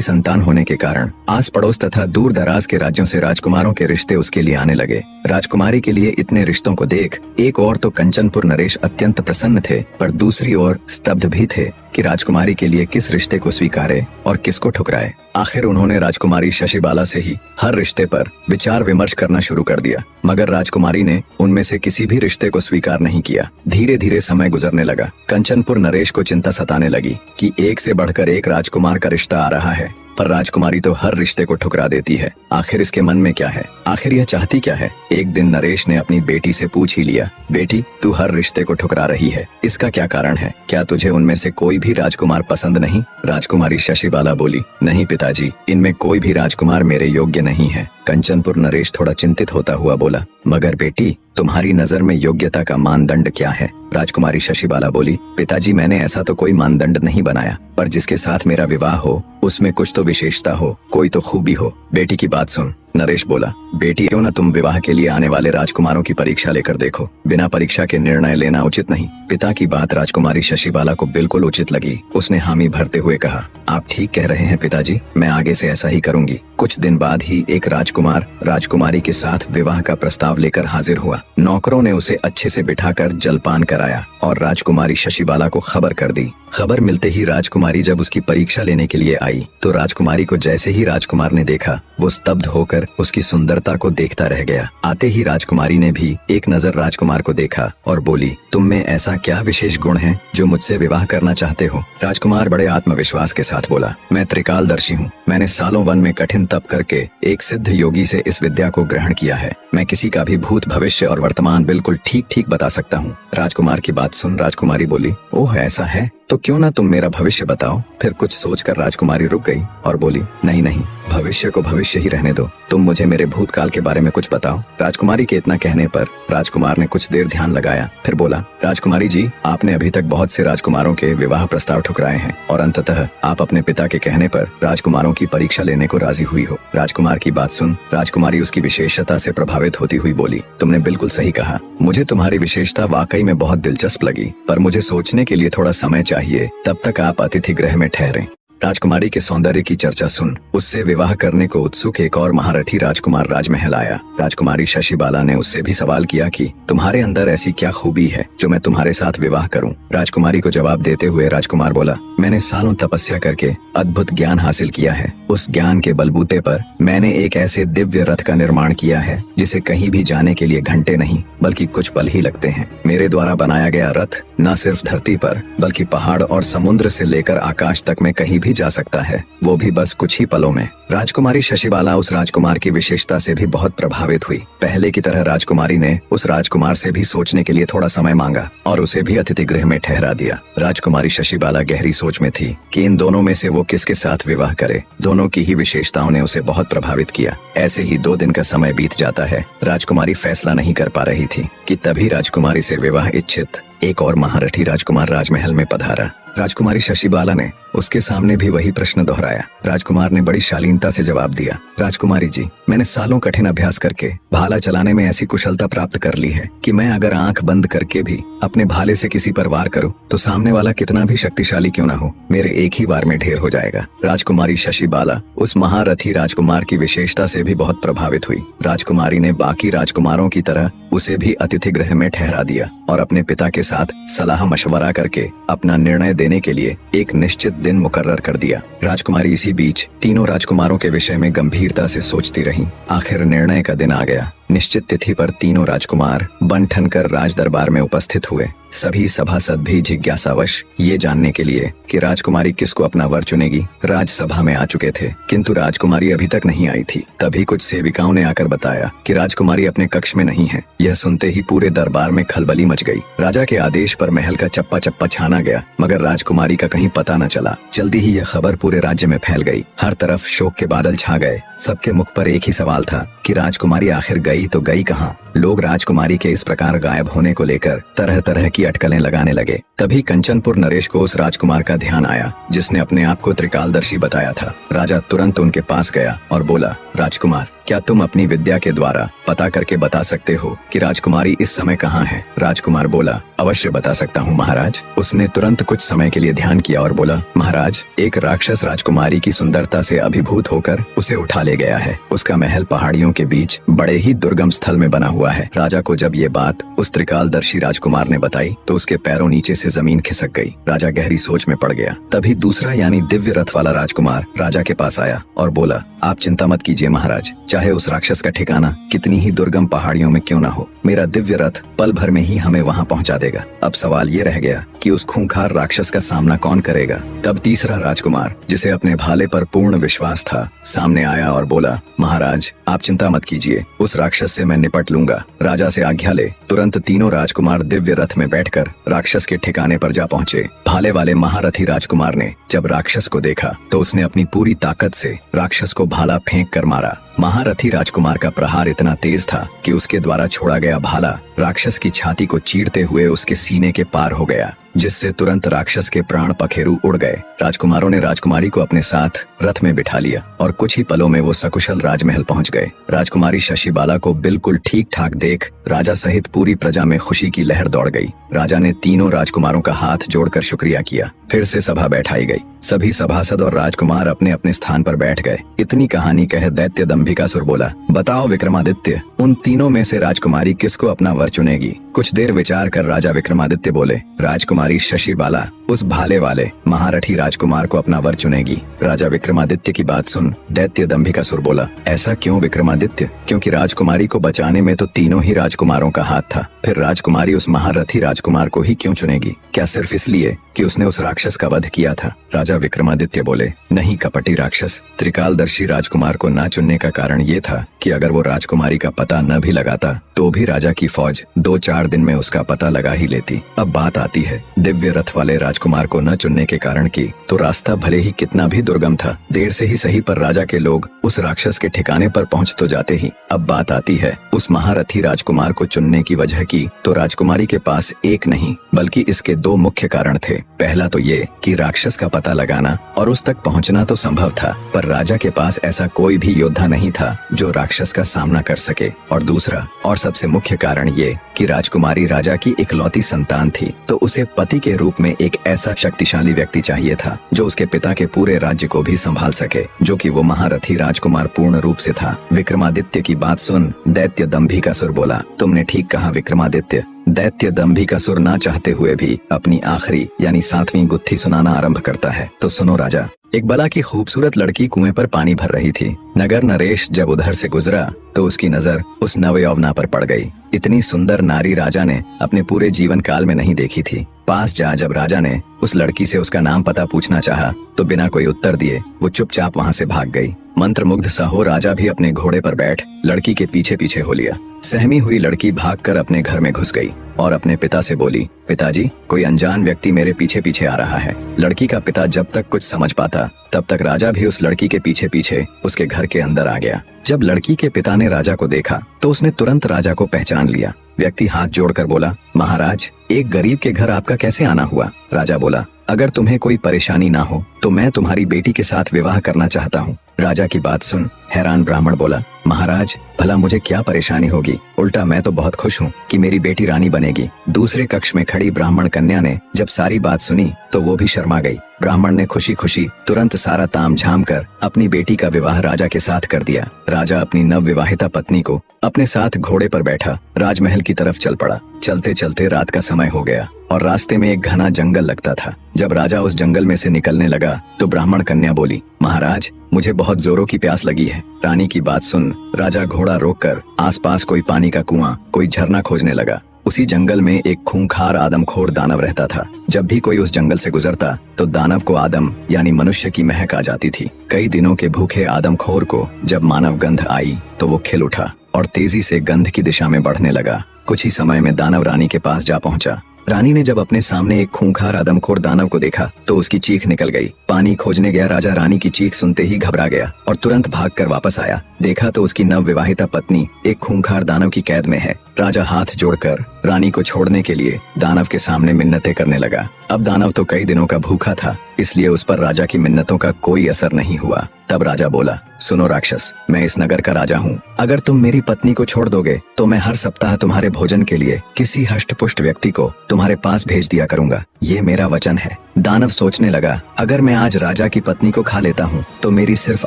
संतान होने के कारण आस पड़ोस तथा दूर दराज के राज्यों से राजकुमारों के रिश्ते उसके लिए आने लगे। राजकुमारी के लिए इतने रिश्तों को देख एक ओर तो कंचनपुर नरेश अत्यंत प्रसन्न थे, पर दूसरी ओर स्तब्ध भी थे कि राजकुमारी के लिए किस रिश्ते को स्वीकारे और किसको ठुकराए। आखिर उन्होंने राजकुमारी शशिबाला से ही हर रिश्ते पर विचार विमर्श करना शुरू कर दिया, मगर राजकुमारी ने उनमें से किसी भी रिश्ते को स्वीकार नहीं किया। धीरे धीरे समय गुजरने लगा। कंचनपुर नरेश को चिंता सताने लगी कि एक से बढ़कर एक राजकुमार का रिश्ता आ रहा है, पर राजकुमारी तो हर रिश्ते को ठुकरा देती है। आखिर इसके मन में क्या है? आखिर यह चाहती क्या है? एक दिन नरेश ने अपनी बेटी से पूछ ही लिया, बेटी तू हर रिश्ते को ठुकरा रही है, इसका क्या कारण है? क्या तुझे उनमें से कोई भी राजकुमार पसंद नहीं? राजकुमारी शशिबाला बोली, नहीं पिताजी, इनमें कोई भी राजकुमार मेरे योग्य नहीं है। कंचनपुर नरेश थोड़ा चिंतित होता हुआ बोला, मगर बेटी तुम्हारी नजर में योग्यता का मानदंड क्या है? राजकुमारी शशिबाला बोली, पिताजी मैंने ऐसा तो कोई मानदंड नहीं बनाया, पर जिसके साथ मेरा विवाह हो उसमें कुछ तो विशेषता हो, कोई तो खूबी हो। बेटी की बात सुन। नरेश बोला, बेटी क्यों न तुम विवाह के लिए आने वाले राजकुमारों की परीक्षा लेकर देखो, बिना परीक्षा के निर्णय लेना उचित नहीं। पिता की बात राजकुमारी शशिबाला को बिल्कुल उचित लगी। उसने हामी भरते हुए कहा, आप ठीक कह रहे हैं पिताजी, मैं आगे से ऐसा ही करूंगी। कुछ दिन बाद ही एक राजकुमार राजकुमारी के साथ विवाह का प्रस्ताव लेकर हाजिर हुआ। नौकरों ने उसे अच्छे से बिठाकर जलपान कराया और राजकुमारी शशिबाला को खबर कर दी। खबर मिलते ही राजकुमारी जब उसकी परीक्षा लेने के लिए आई तो राजकुमारी को जैसे ही राजकुमार ने देखा वो स्तब्ध होकर उसकी सुंदरता को देखता रह गया। आते ही राजकुमारी ने भी एक नजर राजकुमार को देखा और बोली, तुम में ऐसा क्या विशेष गुण है जो मुझसे विवाह करना चाहते हो? राजकुमार बड़े आत्मविश्वास के साथ बोला, मैं त्रिकालदर्शी हूँ, मैंने सालों वन में कठिन तप करके एक सिद्ध योगी से इस विद्या को ग्रहण किया है। मैं किसी का भी भूत भविष्य और वर्तमान बिल्कुल ठीक ठीक बता सकता हूँ। राजकुमार की बात सुन राजकुमारी बोली, ओह ऐसा है तो क्यों ना तुम मेरा भविष्य बताओ। फिर कुछ सोचकर राजकुमारी रुक गई और बोली, नहीं नहीं, भविष्य को भविष्य ही रहने दो, तुम मुझे मेरे भूतकाल के बारे में कुछ बताओ। राजकुमारी के इतना कहने पर राजकुमार ने कुछ देर ध्यान लगाया, फिर बोला, राजकुमारी जी, आपने अभी तक बहुत से राजकुमारों के विवाह प्रस्ताव ठुकराए हैं और अंततः आप अपने पिता के कहने पर राजकुमारों की परीक्षा लेने को राजी हुई हो। राजकुमार की बात सुन राजकुमारी उसकी विशेषता से प्रभावित होती हुई बोली, तुमने बिल्कुल सही कहा, मुझे तुम्हारी विशेषता वाकई में बहुत दिलचस्प लगी, पर मुझे सोचने के लिए थोड़ा समय चाहिए, तब तक आप अतिथि गृह में ठहरें। राजकुमारी के सौंदर्य की चर्चा सुन उससे विवाह करने को उत्सुक एक और महारथी राजकुमार राजमहल आया। राजकुमारी शशिबाला ने उससे भी सवाल किया कि तुम्हारे अंदर ऐसी क्या खूबी है जो मैं तुम्हारे साथ विवाह करूं? राजकुमारी को जवाब देते हुए राजकुमार बोला, मैंने सालों तपस्या करके अद्भुत ज्ञान हासिल किया है। उस ज्ञान के बलबूते पर मैंने एक ऐसे दिव्य रथ का निर्माण किया है जिसे कहीं भी जाने के लिए घंटे नहीं बल्कि कुछ पल ही लगते हैं। मेरे द्वारा बनाया गया रथ न सिर्फ धरती पर बल्कि पहाड़ और समुद्र से लेकर आकाश तक में कहीं भी जा सकता है, वो भी बस कुछ ही पलों में। राजकुमारी शशिबाला उस राजकुमार की विशेषता से भी बहुत प्रभावित हुई। पहले की तरह राजकुमारी ने उस राजकुमार से भी सोचने के लिए थोड़ा समय मांगा और उसे भी अतिथि गृह में ठहरा दिया। राजकुमारी शशिबाला गहरी सोच में थी कि इन दोनों में से वो किसके साथ विवाह करे। दोनों की ही विशेषताओं ने उसे बहुत प्रभावित किया। ऐसे ही 2 दिन का समय बीत जाता है। राजकुमारी फैसला नहीं कर पा रही थी कि तभी राजकुमारी से विवाह इच्छित एक और महारथी राजकुमार राजमहल में पधारा। राजकुमारी शशिबाला ने उसके सामने भी वही प्रश्न दोहराया। राजकुमार ने बड़ी शालीनता से जवाब दिया, राजकुमारी जी, मैंने सालों कठिन अभ्यास करके भाला चलाने में ऐसी कुशलता प्राप्त कर ली है कि मैं अगर आंख बंद करके भी अपने भाले से किसी पर वार करूं तो सामने वाला कितना भी शक्तिशाली क्यों ना हो, मेरे एक ही वार में ढेर हो जाएगा। राजकुमारी शशिबाला उस महारथी राजकुमार की विशेषता से भी बहुत प्रभावित हुई। राजकुमारी ने बाकी राजकुमारों की तरह उसे भी अतिथि गृह में ठहरा दिया और अपने पिता के साथ सलाह मशवरा करके अपना निर्णय देने के लिए एक निश्चित दिन मुकर्रर कर दिया। राजकुमारी इसी बीच तीनों राजकुमारों के विषय में गंभीरता से सोचती रही। आखिर निर्णय का दिन आ गया। निश्चित तिथि पर तीनों राजकुमार बन ठन कर राज दरबार में उपस्थित हुए। सभी सभासद भी जिज्ञासावश ये जानने के लिए कि राजकुमारी किसको अपना वर चुनेगी राजसभा में आ चुके थे, किंतु राजकुमारी अभी तक नहीं आई थी। तभी कुछ सेविकाओं ने आकर बताया कि राजकुमारी अपने कक्ष में नहीं है। यह सुनते ही पूरे दरबार में खलबली मच गई। राजा के आदेश पर महल का चप्पा चप्पा छाना गया, मगर राजकुमारी का कहीं पता न चला। जल्दी ही यह खबर पूरे राज्य में फैल गई। हर तरफ शोक के बादल छा गए। सबके मुख पर एक ही सवाल था कि राजकुमारी आखिर गई गई तो गई कहाँ। लोग राजकुमारी के इस प्रकार गायब होने को लेकर तरह तरह की अटकलें लगाने लगे। तभी कंचनपुर नरेश को उस राजकुमार का ध्यान आया जिसने अपने आप को त्रिकालदर्शी बताया था। राजा तुरंत उनके पास गया और बोला, राजकुमार, क्या तुम अपनी विद्या के द्वारा पता करके बता सकते हो कि राजकुमारी इस समय कहाँ है? राजकुमार बोला, अवश्य बता सकता हूँ महाराज। उसने तुरंत कुछ समय के लिए ध्यान किया और बोला, महाराज, एक राक्षस राजकुमारी की सुंदरता से अभिभूत होकर उसे उठा ले गया है। उसका महल पहाड़ियों के बीच बड़े ही दुर्गम स्थल में बना हुआ है। राजा को जब ये बात उस त्रिकालदर्शी राजकुमार ने बताई तो उसके पैरों नीचे से जमीन खिसक गई। राजा गहरी सोच में पड़ गया। तभी दूसरा यानी दिव्य रथ वाला राजकुमार राजा के पास आया और बोला, आप चिंता मत कीजिए महाराज, चाहे उस राक्षस का ठिकाना कितनी ही दुर्गम पहाड़ियों में क्यों ना हो, मेरा दिव्य रथ पल भर में ही हमें वहाँ पहुँचा देगा। अब सवाल ये रह गया कि उस खूंखार राक्षस का सामना कौन करेगा। तब तीसरा राजकुमार, जिसे अपने भाले पर पूर्ण विश्वास था, सामने आया और बोला, महाराज, आप चिंता मत कीजिए, उस राक्षस से मैं निपट लूंगा। राजा से आज्ञा ले तुरंत तीनों राजकुमार दिव्य रथ में बैठकर राक्षस के ठिकाने पर जा पहुँचे। भाले वाले महारथी राजकुमार ने जब राक्षस को देखा तो उसने अपनी पूरी ताकत से राक्षस को भाला फेंक कर मारा। महारथी राजकुमार का प्रहार इतना तेज था कि उसके द्वारा छोड़ा गया भाला राक्षस की छाती को चीरते हुए उसके सीने के पार हो गया, जिससे तुरंत राक्षस के प्राण पखेरु उड़ गए। राजकुमारों ने राजकुमारी को अपने साथ रथ में बिठा लिया और कुछ ही पलों में वो सकुशल राजमहल पहुंच गए। राजकुमारी शशिबाला को बिल्कुल ठीक ठाक देख राजा सहित पूरी प्रजा में खुशी की लहर दौड़ गई। राजा ने तीनों राजकुमारों का हाथ जोड़कर शुक्रिया किया। फिर से सभा बैठाई गई। सभी सभासद और राजकुमार अपने अपने स्थान पर बैठ गए। इतनी कहानी कह दैत्य दंभिकासुर बोला, बताओ विक्रमादित्य, उन तीनों में से राजकुमारी किसको अपना वर चुनेगी? कुछ देर विचार कर राजा विक्रमादित्य बोले, राजकुमारी शशिबाला उस भाले वाले महारथी राजकुमार को अपना वर चुनेगी। राजा विक्रमादित्य की बात सुन दैत्य दंभिकासुर बोला, ऐसा क्यों विक्रमादित्य? क्योंकि राजकुमारी को बचाने में तो तीनों ही राजकुमारों का हाथ था। फिर राजकुमारी उस महारथी राजकुमार को ही क्यों चुनेगी? क्या सिर्फ इसलिए कि उसने उस राक्षस का वध किया था? राजा विक्रमादित्य बोले, नहीं कपटी राक्षस, त्रिकालदर्शी राजकुमार को न चुनने का कारण ये था कि अगर वो राजकुमारी का पता न भी लगाता तो भी राजा की फौज 2-4 दिन में उसका पता लगा ही लेती। अब बात आती है दिव्य रथ वाले राजकुमार को न चुनने के कारण की, तो रास्ता भले ही कितना भी दुर्गम था, देर से ही सही पर राजा के लोग उस राक्षस के ठिकाने पर पहुंच तो जाते ही। अब बात आती है उस महारथी राजकुमार को चुनने की वजह की, तो राजकुमारी के पास एक नहीं बल्कि इसके 2 मुख्य कारण थे। पहला तो ये कि राक्षस का पता लगाना और उस तक पहुंचना तो संभव था, पर राजा के पास ऐसा कोई भी योद्धा नहीं था जो राक्षस का सामना कर सके। और दूसरा और सबसे मुख्य कारण ये कि राजकुमारी राजा की इकलौती संतान थी, तो उसे पति के रूप में एक ऐसा शक्तिशाली व्यक्ति चाहिए था जो उसके पिता के पूरे राज्य को भी संभाल सके, जो कि वो महारथी राजकुमार पूर्ण रूप से था। विक्रमादित्य की बात सुन दैत्य दंभिकासुर बोला, तुमने ठीक कहा विक्रमादित्य। दैत्य दंभिकासुर ना चाहते हुए भी अपनी आखिरी यानी 7वीं गुत्थी सुनाना आरंभ करता है। तो सुनो राजा। एक बला की खूबसूरत लड़की कुएं पर पानी भर रही थी। नगर नरेश जब उधर से गुजरा तो उसकी नजर उस नवयौवना पर पड़ गई। इतनी सुंदर नारी राजा ने अपने पूरे जीवन काल में नहीं देखी थी। पास जा जब राजा ने उस लड़की से उसका नाम पता पूछना चाहा तो बिना कोई उत्तर दिए वो चुपचाप वहाँ से भाग गई। मंत्रमुग्ध सा हो राजा भी अपने घोड़े पर बैठ लड़की के पीछे पीछे हो लिया। सहमी हुई लड़की भागकर अपने घर में घुस गई और अपने पिता से बोली, पिताजी, कोई अनजान व्यक्ति मेरे पीछे पीछे आ रहा है। लड़की का पिता जब तक कुछ समझ पाता तब तक राजा भी उस लड़की के पीछे पीछे उसके घर के अंदर आ गया। जब लड़की के पिता ने राजा को देखा तो उसने तुरंत राजा को पहचान लिया। व्यक्ति हाथ जोड़कर बोला, महाराज, एक गरीब के घर आपका कैसे आना हुआ? राजा बोला, अगर तुम्हें कोई परेशानी ना हो तो मैं तुम्हारी बेटी के साथ विवाह करना चाहता हूँ। राजा की बात सुन हैरान ब्राह्मण बोला, महाराज, भला मुझे क्या परेशानी होगी? उल्टा मैं तो बहुत खुश हूँ कि मेरी बेटी रानी बनेगी। दूसरे कक्ष में खड़ी ब्राह्मण कन्या ने जब सारी बात सुनी तो वो भी शर्मा गई। ब्राह्मण ने खुशी खुशी तुरंत सारा ताम झाम कर अपनी बेटी का विवाह राजा के साथ कर दिया। राजा अपनी नवविवाहिता पत्नी को अपने साथ घोड़े पर बैठा राजमहल की तरफ चल पड़ा। चलते चलते रात का समय हो गया और रास्ते में एक घना जंगल लगता था। जब राजा उस जंगल में से निकलने लगा तो ब्राह्मण कन्या बोली, महाराज, मुझे बहुत जोरों की प्यास लगी है। रानी की बात सुन राजा घोड़ा रोककर आसपास कोई पानी का कुआं, कोई झरना खोजने लगा। उसी जंगल में एक खूंखार आदमखोर दानव रहता था। जब भी कोई उस जंगल से गुजरता तो दानव को आदम यानी मनुष्य की महक आ जाती थी। कई दिनों के भूखे आदमखोर को जब मानव गंध आई तो वो खिल उठा और तेजी से गंध की दिशा में बढ़ने लगा। कुछ ही समय में दानव रानी के पास जा पहुंचा। रानी ने जब अपने सामने एक खूंखार आदमखोर दानव को देखा तो उसकी चीख निकल गई। पानी खोजने गया राजा रानी की चीख सुनते ही घबरा गया और तुरंत भागकर वापस आया। देखा तो उसकी नवविवाहिता पत्नी एक खूंखार दानव की कैद में है। राजा हाथ जोड़कर रानी को छोड़ने के लिए दानव के सामने मिन्नतें करने लगा। अब दानव तो कई दिनों का भूखा था, इसलिए उस पर राजा की मिन्नतों का कोई असर नहीं हुआ। तब राजा बोला, सुनो राक्षस, मैं इस नगर का राजा हूँ। अगर तुम मेरी पत्नी को छोड़ दोगे तो मैं हर सप्ताह तुम्हारे भोजन के लिए किसी हष्टपुष्ट व्यक्ति को तुम्हारे पास भेज दिया करूंगा। ये मेरा वचन है। दानव सोचने लगा, अगर मैं आज राजा की पत्नी को खा लेता हूँ तो मेरी सिर्फ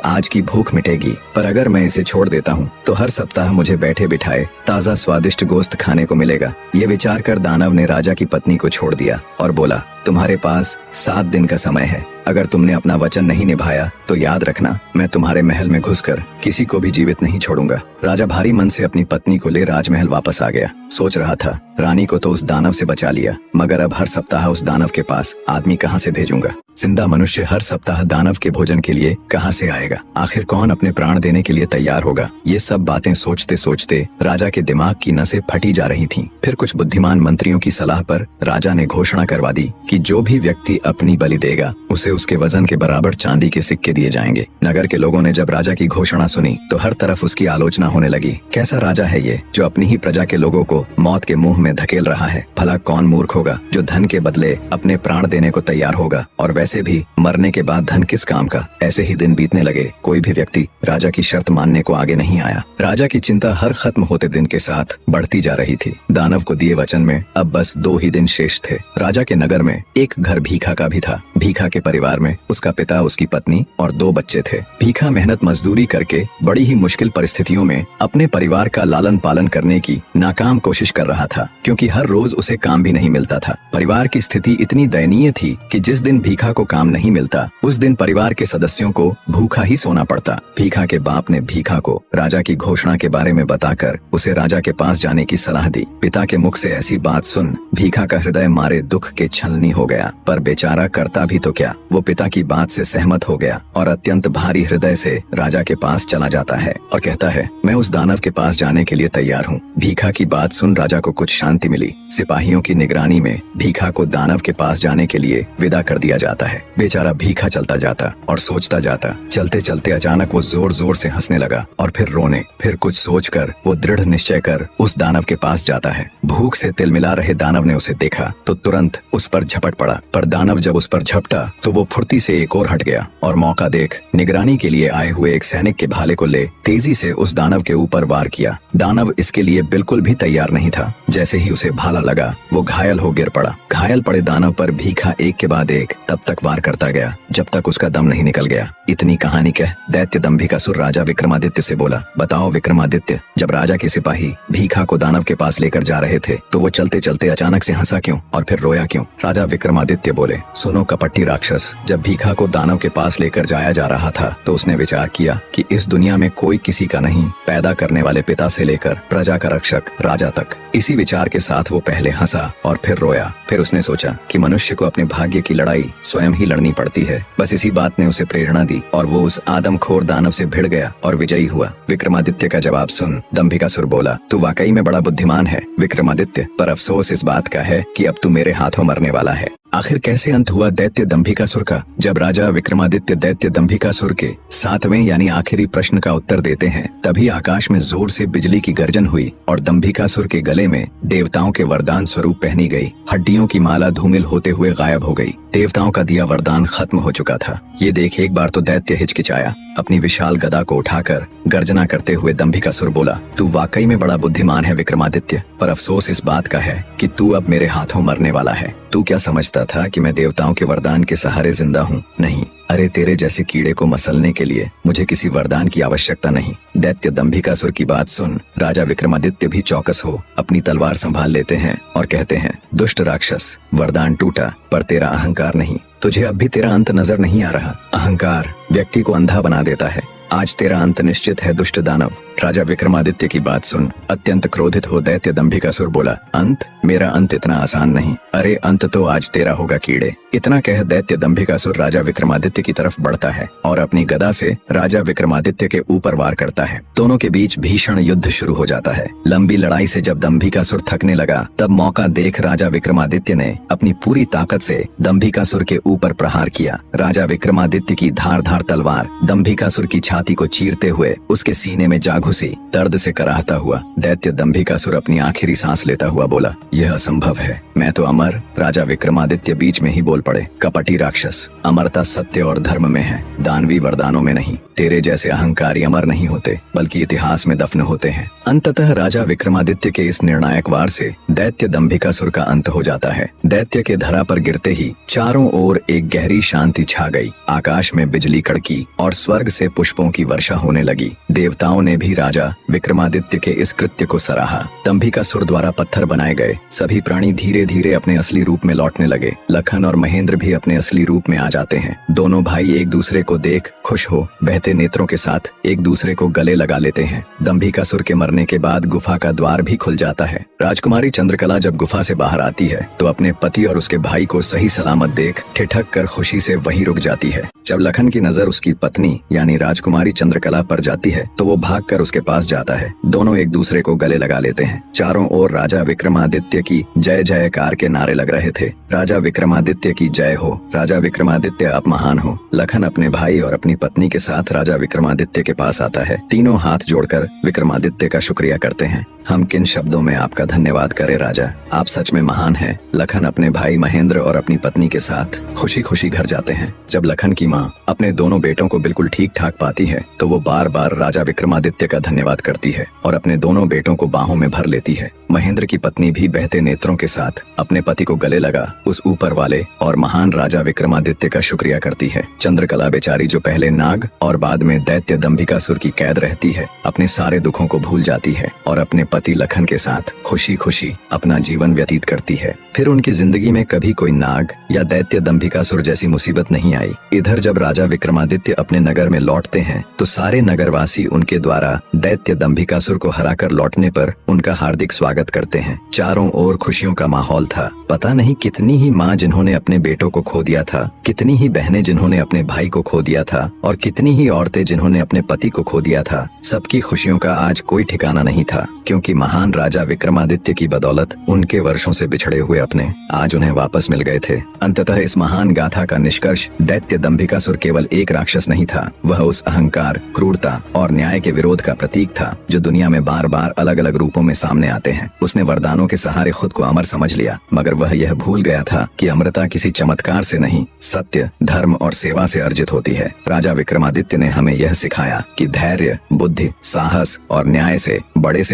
आज की भूख मिटेगी, पर अगर मैं इसे छोड़ देता हूँ तो हर सप्ताह मुझे बैठे बिठाए ताज़ा स्वादिष्ट गोश्त खाने को मिलेगा। ये विचार कर दानव ने राजा की पत्नी को छोड़ दिया और बोला, तुम्हारे पास 7 दिन का समय है। अगर तुमने अपना वचन नहीं निभाया तो याद रखना, मैं तुम्हारे महल में घुसकर किसी को भी जीवित नहीं छोड़ूंगा। राजा भारी मन से अपनी पत्नी को ले राजमहल वापस आ गया। सोच रहा था, रानी को तो उस दानव से बचा लिया, मगर अब हर सप्ताह उस दानव के पास आदमी कहाँ से भेजूंगा? जिंदा मनुष्य हर सप्ताह दानव के भोजन के लिए कहाँ से आएगा? आखिर कौन अपने प्राण देने के लिए तैयार होगा? ये सब बातें सोचते सोचते राजा के दिमाग की नसें फटी जा रही थीं। फिर कुछ बुद्धिमान मंत्रियों की सलाह पर राजा ने घोषणा करवा दी कि जो भी व्यक्ति अपनी बलि देगा उसे उसके वजन के बराबर चांदी के सिक्के दिए जाएंगे। नगर के लोगों ने जब राजा की घोषणा सुनी तो हर तरफ उसकी आलोचना होने लगी। कैसा राजा है ये, जो अपनी ही प्रजा के लोगों को मौत के मुंह में धकेल रहा है? भला कौन मूर्ख होगा जो धन के बदले अपने प्राण देने को तैयार होगा? और वैसे भी मरने के बाद धन किस काम का? ऐसे ही दिन बीतने लगे, कोई भी व्यक्ति राजा की शर्त मानने को आगे नहीं आया। राजा की चिंता हर खत्म होते दिन के साथ बढ़ती जा रही थी। दानव को दिए वचन में अब बस 2 ही दिन शेष थे। राजा के नगर में एक घर भीखा का भी था। भीखा के परिवार में उसका पिता, उसकी पत्नी और 2 बच्चे थे। भीखा मेहनत मजदूरी करके बड़ी ही मुश्किल परिस्थितियों में अपने परिवार का लालन पालन करने की नाकाम कोशिश कर रहा था, क्योंकि हर रोज उसे काम भी नहीं मिलता था। परिवार की स्थिति इतनी दयनीय थी कि जिस दिन भीखा को काम नहीं मिलता उस दिन परिवार के सदस्यों को भूखा ही सोना पड़ता। भीखा के बाप ने भीखा को राजा की घोषणा के बारे में बताकर उसे राजा के पास जाने की सलाह दी। पिता के मुख से ऐसी बात सुन भीखा का हृदय मारे दुख के छलनी हो गया, पर बेचारा करता भी तो क्या। वो पिता की बात से सहमत हो गया और अत्यंत भारी हृदय से राजा के पास चला जाता है और कहता है, मैं उस दानव के पास जाने के लिए तैयार हूँ। भीखा की बात सुन राजा को कुछ शांति मिली। सिपाहियों की निगरानी में भीखा को दानव के पास जाने के लिए विदा कर दिया जाता है। बेचारा भीखा चलता जाता और सोचता जाता। चलते चलते अचानक वो जोर जोर से हंसने लगा और फिर रोने। फिर कुछ सोचकर वो दृढ़ निश्चय कर उस दानव के पास जाता है। भूख से तिलमिला रहे दानव ने उसे देखा तो तुरंत उस पर झपट पड़ा, पर दानव जब उस पर झपटा तो वो फुर्ती से एक और हट गया और मौका देख निगरानी के लिए आए हुए एक सैनिक के भाले को ले तेजी से उस दानव के ऊपर वार किया। दानव इसके लिए बिल्कुल भी तैयार नहीं था। जैसे ही उसे भाला लगा वो घायल हो गिर पड़ा। घायल पड़े दानव पर भीखा एक के बाद एक तब तक वार करता गया जब तक उसका दम नहीं निकल गया। इतनी कहानी कह दैत्य दंभिकासुर राजा विक्रमादित्य से बोला, बताओ विक्रमादित्य, जब राजा के सिपाही भीखा को दानव के पास लेकर जा रहे थे तो वो चलते चलते अचानक से हंसा क्यों और फिर रोया क्यों? राजा विक्रमादित्य बोले, सुनो कपटी राक्षस, जब भीखा को दानव के पास लेकर जाया जा रहा था तो उसने विचार किया कि इस दुनिया में कोई किसी का नहीं, पैदा करने वाले पिता से लेकर प्रजा का रक्षक राजा तक। इसी विचार के साथ वो पहले हंसा और फिर रोया। फिर उसने सोचा कि मनुष्य को अपने भाग्य की लड़ाई स्वयं ही लड़नी पड़ती है। बस इसी बात ने उसे प्रेरणा दी और वो उस आदमखोर दानव से भिड़ गया और विजयी हुआ। विक्रमादित्य का जवाब सुन दंभिकासुर बोला, तू वाकई में बड़ा बुद्धिमान है विक्रमादित्य, पर अफसोस इस बात का है कि अब तू मेरे हाथों मरने वाला है। आखिर कैसे अंत हुआ दैत्य दंभिकासुर का? जब राजा विक्रमादित्य दैत्य दंभिकासुर के 7वें यानी आखिरी प्रश्न का उत्तर देते हैं तभी आकाश में जोर से बिजली की गर्जन हुई और दंभिकासुर के गले में देवताओं के वरदान स्वरूप पहनी गई हड्डियों की माला धूमिल होते हुए गायब हो गई। देवताओं का दिया वरदान खत्म हो चुका था। ये देख एक बार तो दैत्य हिचकिचाया। अपनी विशाल गदा को उठाकर गर्जना करते हुए दंभिकासुर बोला, तू वाकई में बड़ा बुद्धिमान है विक्रमादित्य, पर अफसोस इस बात का है कि तू अब मेरे हाथों मरने वाला है। तू क्या समझता था कि मैं देवताओं के वरदान के सहारे जिंदा हूँ? नहीं, अरे तेरे जैसे कीड़े को मसलने के लिए मुझे किसी वरदान की आवश्यकता नहीं। दैत्य दंभिकासुर की बात सुन राजा विक्रमादित्य भी चौकस हो अपनी तलवार संभाल लेते हैं और कहते हैं, दुष्ट राक्षस, वरदान टूटा पर तेरा अहंकार नहीं। तुझे अब भी तेरा अंत नजर नहीं आ रहा। अहंकार व्यक्ति को अंधा बना देता है। आज तेरा अंत निश्चित है दुष्ट दानव। राजा विक्रमादित्य की बात सुन अत्यंत क्रोधित हो दैत्य दंभिकासुर बोला, अंत? मेरा अंत इतना आसान नहीं। अरे अंत तो आज तेरा होगा कीड़े। इतना कह दैत्य दंभिकासुर राजा विक्रमादित्य की तरफ बढ़ता है और अपनी गदा से राजा विक्रमादित्य के ऊपर वार करता है। दोनों के बीच भीषण युद्ध शुरू हो जाता है। लंबी लड़ाई से जब दंभिकासुर थकने लगा तब मौका देख राजा विक्रमादित्य ने अपनी पूरी ताकत से दंभिकासुर के ऊपर प्रहार किया। राजा विक्रमादित्य की धारदार तलवार दंभिकासुर की छाती छाती को चीरते हुए उसके सीने में जा घुसी। दर्द से कराहता हुआ दैत्य दंभिकासुर अपनी आखिरी सांस लेता हुआ बोला, यह असंभव है, मैं तो अमर। राजा विक्रमादित्य बीच में ही बोल पड़े, कपटी राक्षस, अमरता सत्य और धर्म में है, दानवी वरदानों में नहीं। तेरे जैसे अहंकारी अमर नहीं होते, बल्कि इतिहास में दफन होते हैं। अंततः राजा विक्रमादित्य के इस निर्णायक वार से दैत्य दंभिकासुर का अंत हो जाता है। दैत्य के धरा पर गिरते ही चारों ओर एक गहरी शांति छा गई। आकाश में बिजली कड़की और स्वर्ग से पुष्पों की वर्षा होने लगी। देवताओं ने भी राजा विक्रमादित्य के इस कृत्य को सराहा। दंभिकासुर द्वारा पत्थर बनाए गए सभी प्राणी धीरे धीरे अपने असली रूप में लौटने लगे। लखन और महेंद्र भी अपने असली रूप में आ जाते हैं। दोनों भाई एक दूसरे को देख खुश हो बहते नेत्रों के साथ एक दूसरे को गले लगा लेते हैं। दंभिकासुर के मरने के बाद गुफा का द्वार भी खुल जाता है। राजकुमारी चंद्रकला जब गुफा से बाहर आती है तो अपने पति और उसके भाई को सही सलामत देख ठिठक कर खुशी से वहीं रुक जाती है। जब लखन की नजर उसकी पत्नी यानी राजकुमारी चंद्रकला पर जाती है तो वो भागकर उसके पास जाता है। दोनों एक दूसरे को गले लगा लेते हैं। चारों ओर राजा विक्रमादित्य की जय जयकार के नारे लग रहे थे। राजा विक्रमादित्य की जय हो, राजा विक्रमादित्य आप महान हो। लखन अपने भाई और अपनी पत्नी के साथ राजा विक्रमादित्य के पास आता है। तीनों हाथ जोड़कर विक्रमादित्य का शुक्रिया करते हैं। हम किन शब्दों में आपका धन्यवाद करें राजा, आप सच में महान हैं। लखन अपने भाई महेंद्र और अपनी पत्नी के साथ खुशी खुशी घर जाते हैं। जब लखन की माँ अपने दोनों बेटों को बिल्कुल ठीक ठाक पाती है तो वो बार बार राजा विक्रमादित्य का धन्यवाद करती है और अपने दोनों बेटों को बाहों में भर लेती है। महेंद्र की पत्नी भी बहते नेत्रों के साथ अपने पति को गले लगा उस ऊपर वाले और महान राजा विक्रमादित्य का शुक्रिया करती है। चंद्रकला बेचारी जो पहले नाग और बाद में दैत्य दंभिकासुर की कैद रहती है, अपने सारे दुखों को भूल जाती है और अपने पति लखन के साथ खुशी खुशी अपना जीवन व्यतीत करती है। फिर उनकी जिंदगी में कभी कोई नाग या दैत्य दंभिकासुर जैसी मुसीबत नहीं आई। इधर जब राजा विक्रमादित्य अपने नगर में लौटते हैं तो सारे नगरवासी उनके द्वारा दैत्य दंभिकासुर को हराकर लौटने पर उनका हार्दिक स्वागत करते हैं। चारों ओर खुशियों का माहौल था। पता नहीं कितनी ही माँ जिन्होंने अपने बेटों को खो दिया था, कितनी ही बहनें जिन्होंने अपने भाई को खो दिया था और कितनी ही औरतें जिन्होंने अपने पति को खो दिया था। सबकी खुशियों का आज कोई ठिकाना नहीं था, क्योंकि महान राजा विक्रमादित्य की बदौलत उनके वर्षों से बिछड़े हुए अपने आज उन्हें वापस मिल गए थे। अंततः इस महान गाथा का निष्कर्ष दैत्य दंभिकासुर केवल एक राक्षस नहीं था, वह उस अहंकार, क्रूरता और न्याय के विरोध का प्रतीक था जो दुनिया में बार बार अलग अलग रूपों में सामने आते हैं। उसने वरदानों के सहारे खुद को अमर समझ लिया, मगर वह यह भूल गया था कि अमरता किसी चमत्कार से नहीं, सत्य, धर्म और सेवा से अर्जित होती है। राजा विक्रमादित्य ने हमें यह सिखाया कि धैर्य, बुद्धि, साहस और न्याय से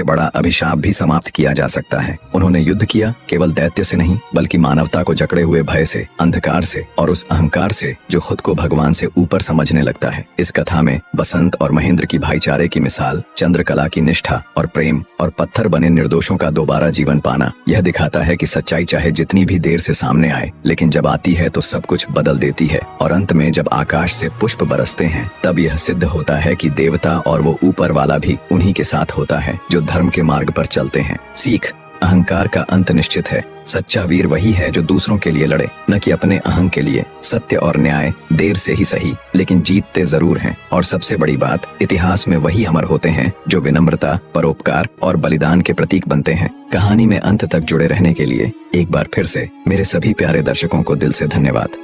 बड़ा अभिशाप भी समाप्त किया जा सकता है। उन्होंने युद्ध किया केवल दैत्य से नहीं, बल्कि मानवता को जकड़े हुए भय से, अंधकार से और उस अहंकार से जो खुद को भगवान से ऊपर समझने लगता है। इस कथा में बसंत और महेंद्र की भाईचारे की मिसाल, चंद्रकला की निष्ठा और प्रेम और पत्थर बने निर्दोषों का दोबारा जीवन पाना यह दिखाता है कि सच्चाई चाहे जितनी भी देर से सामने आए, लेकिन जब आती है तो सब कुछ बदल देती है। और अंत में जब आकाश से पुष्प बरसते हैं तब यह सिद्ध होता है कि देवता और वो ऊपर वाला भी उन्हीं के साथ होता है जो धर्म के मार्ग पर चलते हैं। सीख, अहंकार का अंत निश्चित है। सच्चा वीर वही है जो दूसरों के लिए लड़े, न कि अपने अहं के लिए। सत्य और न्याय देर से ही सही, लेकिन जीतते जरूर हैं। और सबसे बड़ी बात, इतिहास में वही अमर होते हैं जो विनम्रता, परोपकार और बलिदान के प्रतीक बनते हैं। कहानी में अंत तक जुड़े रहने के लिए एक बार फिर से मेरे सभी प्यारे दर्शकों को दिल से धन्यवाद।